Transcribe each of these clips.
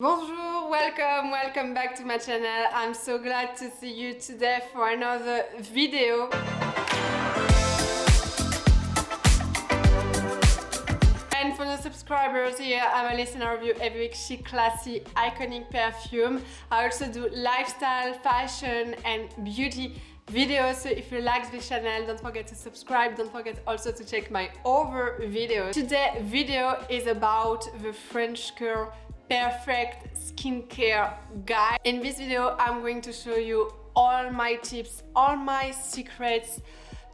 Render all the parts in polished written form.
Bonjour, welcome back to my channel. I'm so glad to see you today for another video. And for the subscribers here, I'm a listener review every week, chic, classy, iconic perfume. I also do lifestyle, fashion and beauty videos, so if you like this channel, don't forget to subscribe. Don't forget also to check my other videos. Today's video is about the French girl perfect skincare guide. In this video, I'm going to show you all my tips, all my secrets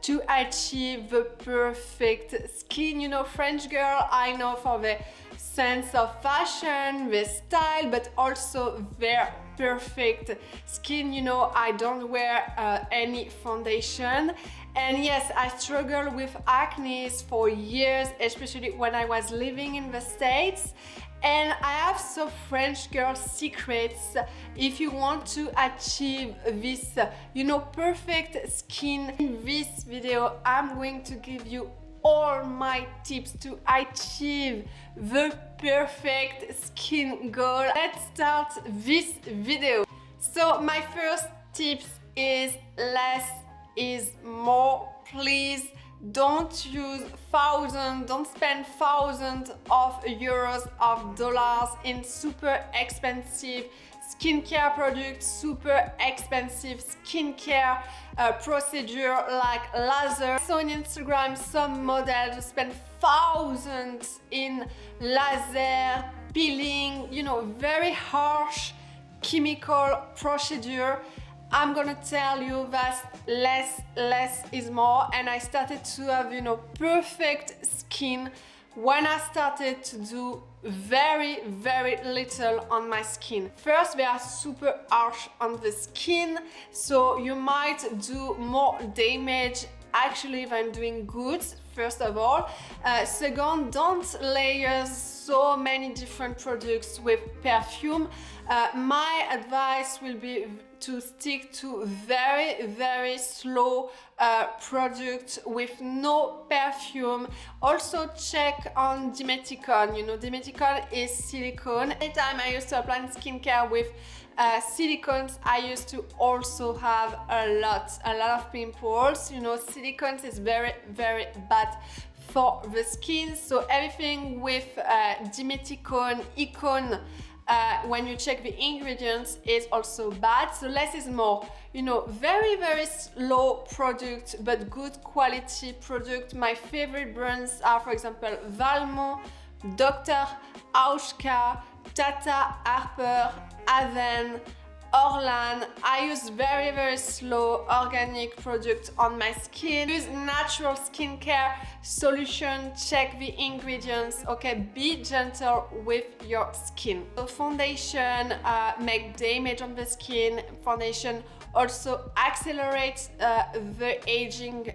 to achieve the perfect skin. You know, French girl, I know for the sense of fashion, the style, but also their perfect skin. You know, I don't wear any foundation. And yes, I struggled with acne for years, especially when I was living in the States. And I have some French girl secrets if you want to achieve this, perfect skin. In this video, I'm going to give you all my tips to achieve the perfect skin goal. Let's start this video. So my first tips is less is more. Please don't use thousands, don't spend thousands of euros, of dollars in super expensive skincare products, super expensive skincare procedure like laser. So on Instagram, some models spend thousands in laser, peeling, very harsh chemical procedure. I'm gonna tell you that less is more, and I started to have, perfect skin when I started to do very little on my skin. First, they are super harsh on the skin, so you might do more damage actually than doing good, first of all. Second, don't layer so many different products with perfume. My advice will be to stick to very slow product with no perfume. Also check on dimeticon. Dimeticon is silicone. Anytime I used to apply skincare with silicones, I used to also have a lot of pimples. Silicones is very bad for the skin, so everything with dimeticon, icon, when you check the ingredients, is also bad. So less is more. Very slow product but good quality product. My favorite brands are, for example, Valmont, Dr. Auschka, Tata Harper, Aven, Orlan. I use very slow organic product on my skin. Use natural skincare solution. Check the ingredients. Okay, be gentle with your skin. So foundation make damage on the skin. Foundation also accelerates the aging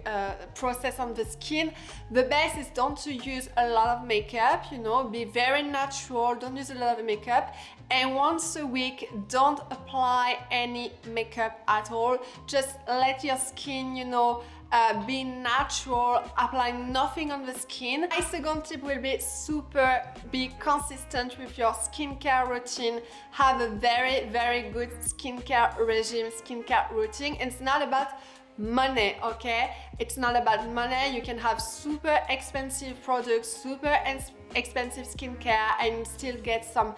process on the skin. The best is don't to use a lot of makeup. Be very natural. Don't use a lot of makeup. And once a week, don't apply any makeup at all. Just let your skin, be natural. Apply nothing on the skin. My second tip will be be consistent with your skincare routine. Have a very good skincare regime, skincare routine. And it's not about money, okay? It's not about money. You can have super expensive products, super expensive skincare, and still get some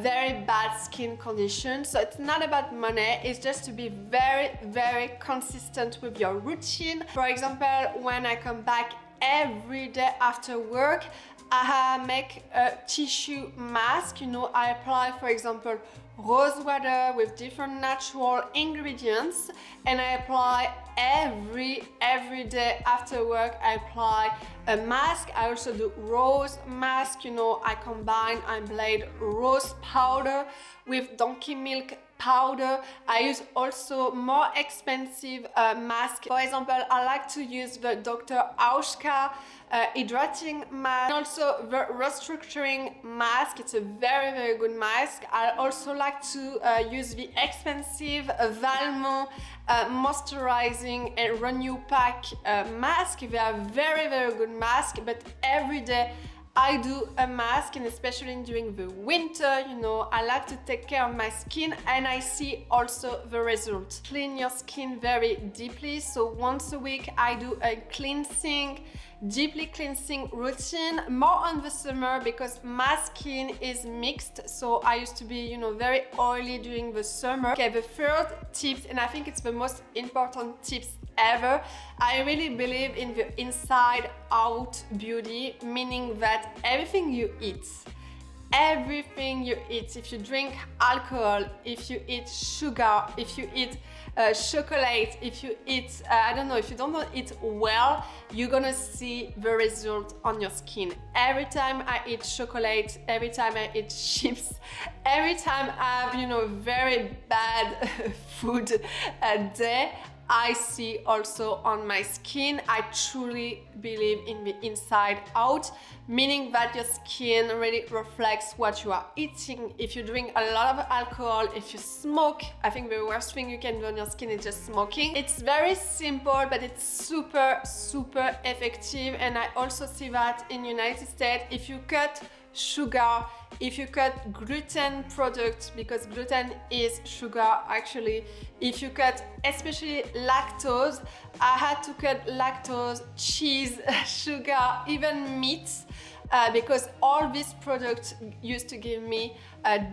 very bad skin conditions. So it's not about money. It's just to be very consistent with your routine. For example, when I come back every day after work, I make a tissue mask. I apply, for example, rose water with different natural ingredients, and I apply every day after work. I apply a mask. I also do rose mask. I blend rose powder with donkey milk powder. I use also more expensive mask. For example, I like to use the Dr. Auschka hydrating mask, and also the restructuring mask. It's a very good mask. I also like to use the expensive Valmont moisturizing and renew pack mask. They are very good mask, but every day I do a mask, and especially during the winter, you know, I like to take care of my skin, and I see also the result. Clean your skin very deeply. So once a week I do a deeply cleansing routine, more on the summer because my skin is mixed. So I used to be, you know, very oily during the summer. Okay, the third tips, and I think it's the most important tips ever, I really believe in the inside out beauty, meaning that everything you eat, if you drink alcohol, if you eat sugar, if you eat chocolate, if you eat, I don't know, if you don't eat well, you're gonna see the result on your skin. Every time I eat chocolate, every time I eat chips, every time I have, you know, very bad food day, I see also on my skin. I truly believe in the inside out, meaning that your skin really reflects what you are eating. If you drink a lot of alcohol, if you smoke, I think the worst thing you can do on your skin is just smoking. It's very simple, but it's super effective. And I also see that in United States, if you cut sugar, if you cut gluten products, because gluten is sugar actually, if you cut especially lactose, I had to cut lactose, cheese, sugar, even meats, because all these products used to give me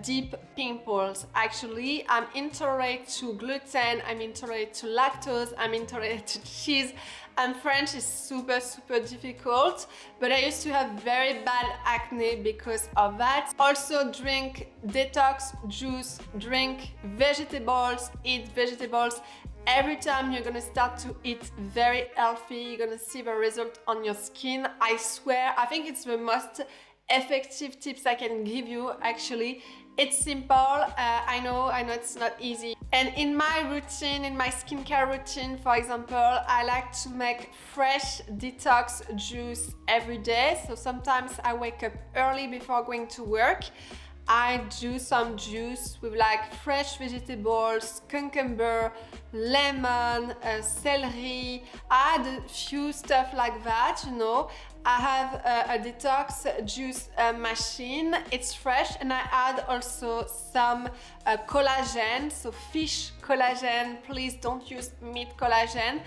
deep pimples. Actually, I'm intolerant to gluten, I'm intolerant to lactose, I'm intolerant to cheese, and French is super difficult, but I used to have very bad acne because of that. Also drink detox juice, drink vegetables, eat vegetables. Every time you're gonna start to eat very healthy, you're gonna see the result on your skin. I swear, I think it's the most effective tips I can give you actually. It's simple, I know it's not easy. And in my routine, in my skincare routine, for example, I like to make fresh detox juice every day. So sometimes I wake up early before going to work. I do some juice with like fresh vegetables, cucumber, lemon, celery. I add a few stuff like that, you know. I have a detox juice machine. It's fresh, and I add also some collagen, so fish collagen. Please don't use meat collagen.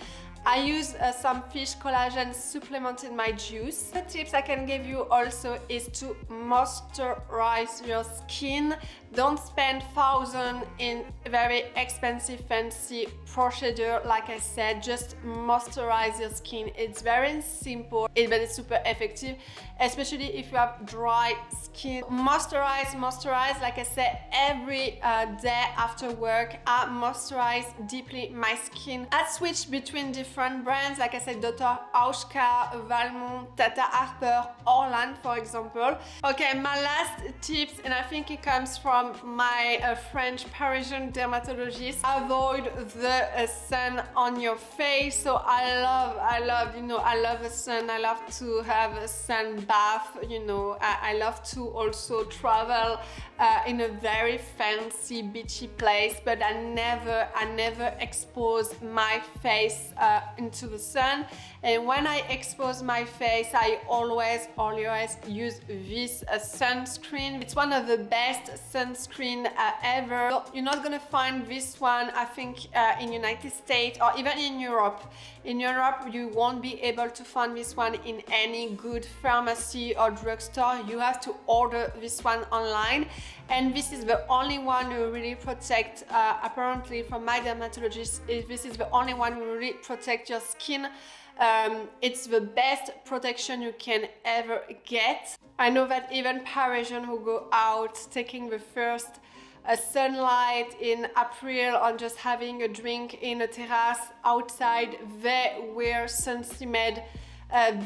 I use some fish collagen supplement in my juice. The tips I can give you also is to moisturize your skin. Don't spend thousands in very expensive fancy procedure. Like I said, just moisturize your skin. It's very simple, but it's super effective, especially if you have dry skin. Moisturize. Like I said, every day after work, I moisturize deeply my skin. I switch between different brands, like I said, Dr. Auschka, Valmont, Tata Harper, Orlan, for example. Okay, my last tips, and I think it comes from my French Parisian dermatologist. Avoid the sun on your face. So I love, you know, I love the sun. I love to have a sun bath, you know. I love to also travel in a very fancy beachy place, but I never expose my face into the sun. And when I expose my face, I always use this sunscreen. It's one of the best sunscreen ever. You're not gonna find this one, I think, in United States or even in Europe. In Europe, you won't be able to find this one in any good pharmacy or drugstore. You have to order this one online. And this is the only one who really protect, apparently from my dermatologist, this is the only one who really protect your skin. It's the best protection you can ever get. I know that even Parisian who go out taking the first sunlight in April or just having a drink in a terrace outside, they wear Sensimade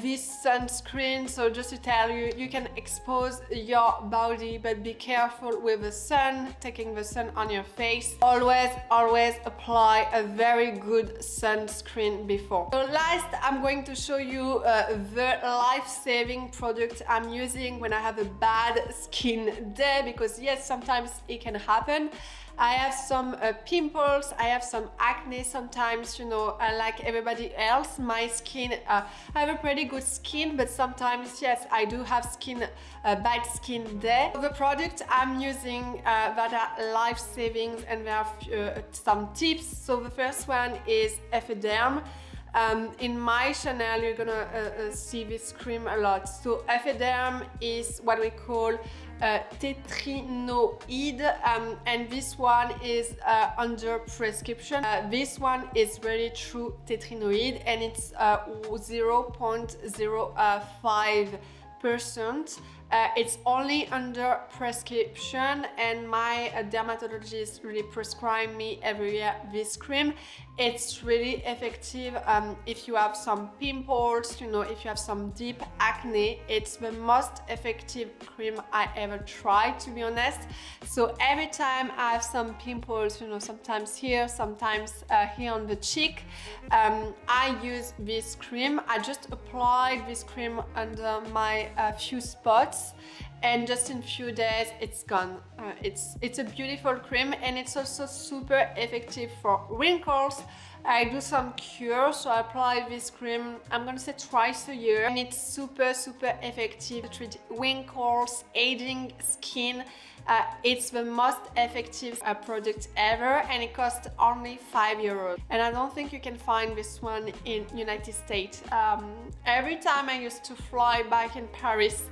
this sunscreen. So just to tell you, you can expose your body, but be careful with the sun, taking the sun on your face. Always apply a very good sunscreen before. So last, I'm going to show you the life-saving product I'm using when I have a bad skin day, because yes, sometimes it can happen. I have some pimples, I have some acne sometimes, you know, like everybody else. My skin, I have a a pretty good skin, but sometimes, yes, I do have bad skin day. The product I'm using that are life savings, and there are some tips. So the first one is Effederm. In my channel, you're gonna see this cream a lot. So Effederm is what we call tetrinoid, and this one is under prescription. This one is really true tetrinoid, and it's 0.05%. It's only under prescription, and my dermatologist really prescribe me every year this cream. It's really effective if you have some pimples, you know, if you have some deep acne. It's the most effective cream I ever tried, to be honest. So every time I have some pimples, you know, sometimes here, sometimes here on the cheek, I use this cream. I just applied this cream under my few spots, and just in few days it's gone. It's a beautiful cream, and it's also super effective for wrinkles. I do some cure, so I apply this cream, I'm gonna say twice a year, and it's super effective to treat wrinkles, aging skin. It's the most effective product ever, and it costs only €5. And I don't think you can find this one in United States. Every time I used to fly back in Paris,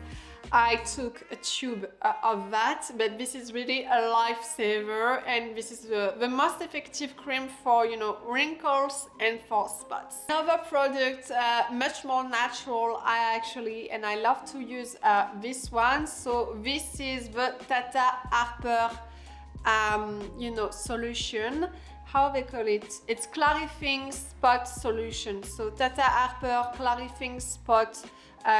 I took a tube of that, but this is really a lifesaver, and this is the most effective cream for, you know, wrinkles and for spots. Another product, much more natural, and I love to use this one. So this is the Tata Harper, you know, solution. How they call it? It's clarifying spot solution. So Tata Harper clarifying spot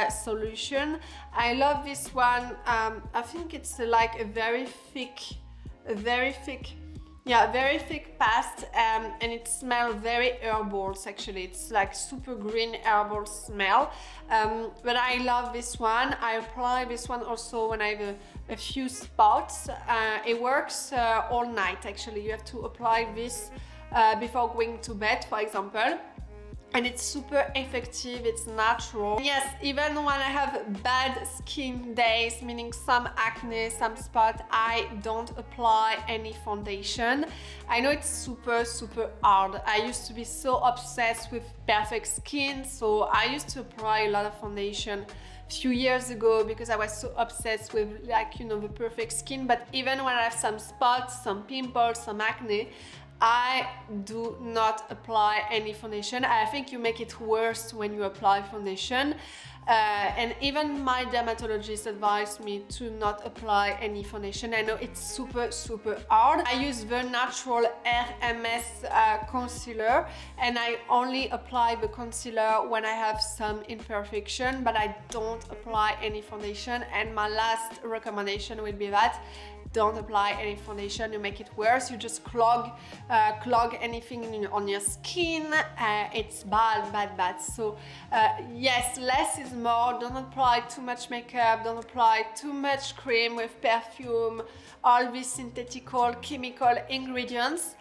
solution. I love this one. I think it's like a very thick paste, and it smells very herbal. Actually, it's like super green herbal smell. But I love this one. I apply this one also when I have a few spots. It works all night. Actually, you have to apply this before going to bed, for example. And it's super effective, it's natural. Yes, even when I have bad skin days, meaning some acne, some spot, I don't apply any foundation. I know it's super hard. I used to be so obsessed with perfect skin, so I used to apply a lot of foundation a few years ago because I was so obsessed with, like, you know, the perfect skin. But even when I have some spots, some pimples, some acne, I do not apply any foundation. I think you make it worse when you apply foundation. And even my dermatologist advised me to not apply any foundation. I know it's super hard. I use the natural RMS concealer, and I only apply the concealer when I have some imperfection, but I don't apply any foundation. And my last recommendation will be that don't apply any foundation. You make it worse. You just clog anything on your skin. It's bad. So yes, less is more. Don't apply too much makeup. Don't apply too much cream with perfume, all these synthetic chemical ingredients.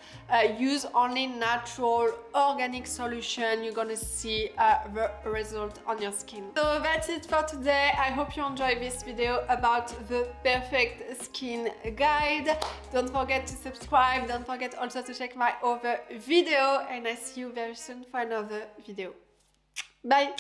Use only natural organic solution. You're gonna see the result on your skin. So that's it for today. I hope you enjoyed this video about the perfect skin guide. Don't forget to subscribe. Don't forget also to check my other video, and I see you very soon for another video. Bye.